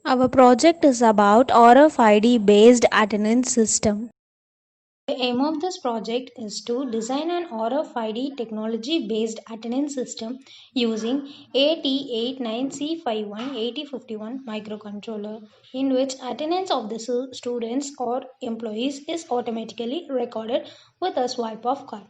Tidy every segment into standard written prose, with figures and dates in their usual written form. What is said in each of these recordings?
Our project is about RFID based attendance system. The aim of this project is to design an RFID technology based attendance system using AT89C51 8051 microcontroller, in which attendance of the students or employees is automatically recorded with a swipe of card.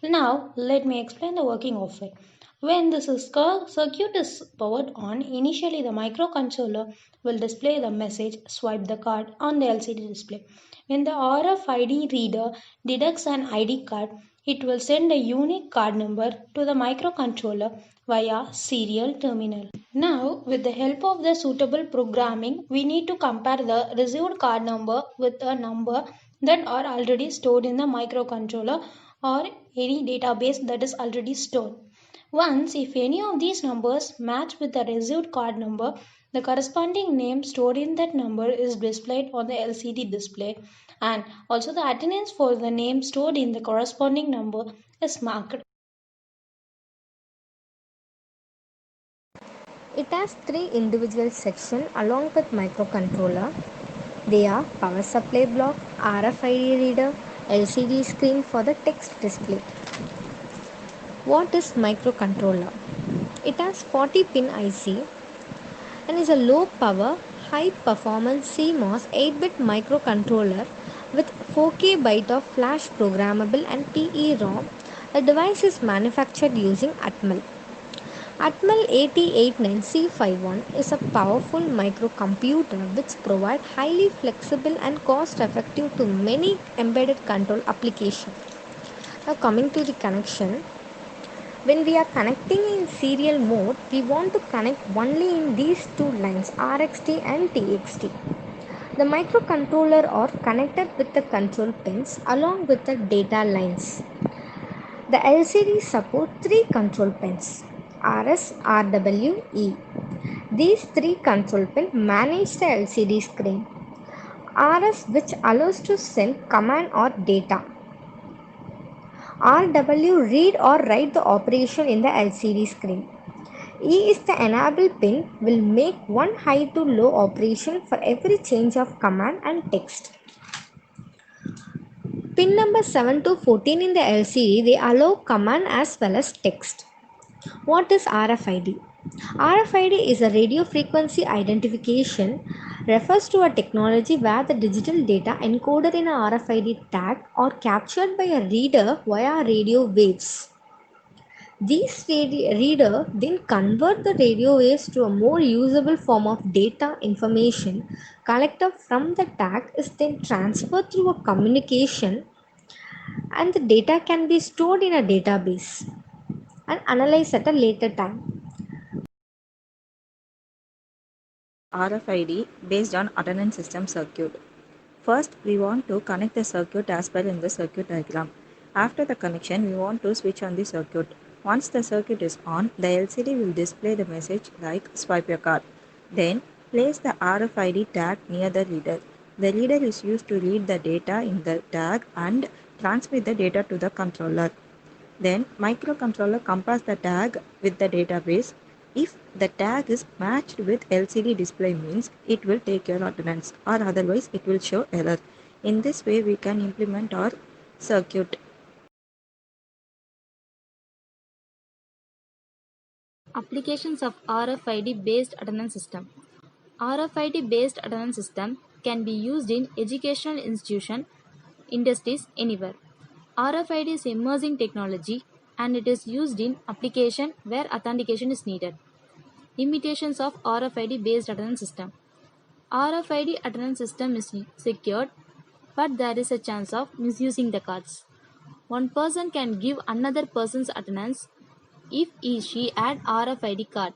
Now, let me explain the working of it. When the circuit is powered on, initially the microcontroller will display the message swipe the card on the LCD display. When the RFID reader detects an ID card, it will send a unique card number to the microcontroller via serial terminal. Now, with the help of the suitable programming, we need to compare the received card number with a number that are already stored in the microcontroller or any database that is already stored. Once, if any of these numbers match with the received card number, the corresponding name stored in that number is displayed on the LCD display, and also the attendance for the name stored in the corresponding number is marked. It has three individual sections along with microcontroller. They are power supply block, RFID reader, LCD screen for the text display. What is microcontroller? It has 40 pin IC and is a low power, high performance CMOS 8-bit microcontroller with 4K byte of flash programmable and TE-ROM. The device is manufactured using Atmel. Atmel 8089C51 is a powerful microcomputer which provides highly flexible and cost effective to many embedded control applications. Now coming to the connection, when we are connecting in serial mode, we want to connect only in these two lines RXT and TXT. The microcontroller are connected with the control pins along with the data lines. The LCD supports three control pins RS, RW, E. These three control pins manage the LCD screen. RS, which allows to send command or data. RW, read or write the operation in the LCD screen. E is the enable pin, will make one high to low operation for every change of command and text. Pin number 7 to 14 in the LCD, they allow command as well as text. What is RFID? RFID is a radio frequency identification, refers to a technology where the digital data encoded in a RFID tag are captured by a reader via radio waves. These reader then convert the radio waves to a more usable form of data information collected from the tag is then transferred through a communication, and the data can be stored in a database and analyzed at a later time. RFID based on attendance system circuit. First, we want to connect the circuit as per in the circuit diagram. After the connection, we want to switch on the circuit. Once the circuit is on, the LCD will display the message like swipe your card. Then, place the RFID tag near the reader. The reader is used to read the data in the tag and transmit the data to the controller. Then microcontroller compares the tag with the database. If the tag is matched with LCD display means it will take your attendance, or otherwise it will show error. In this way we can implement our circuit. Applications of RFID based attendance system. RFID based attendance system can be used in educational institutions, industries, anywhere. RFID is emerging technology and it is used in application where authentication is needed. Limitations of RFID based attendance system. RFID attendance system is secured, but there is a chance of misusing the cards. One person can give another person's attendance if she had RFID card.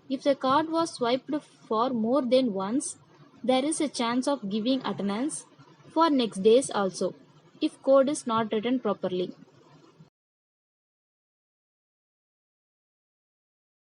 If the card was swiped for more than once, there is a chance of giving attendance for next days also, if code is not written properly.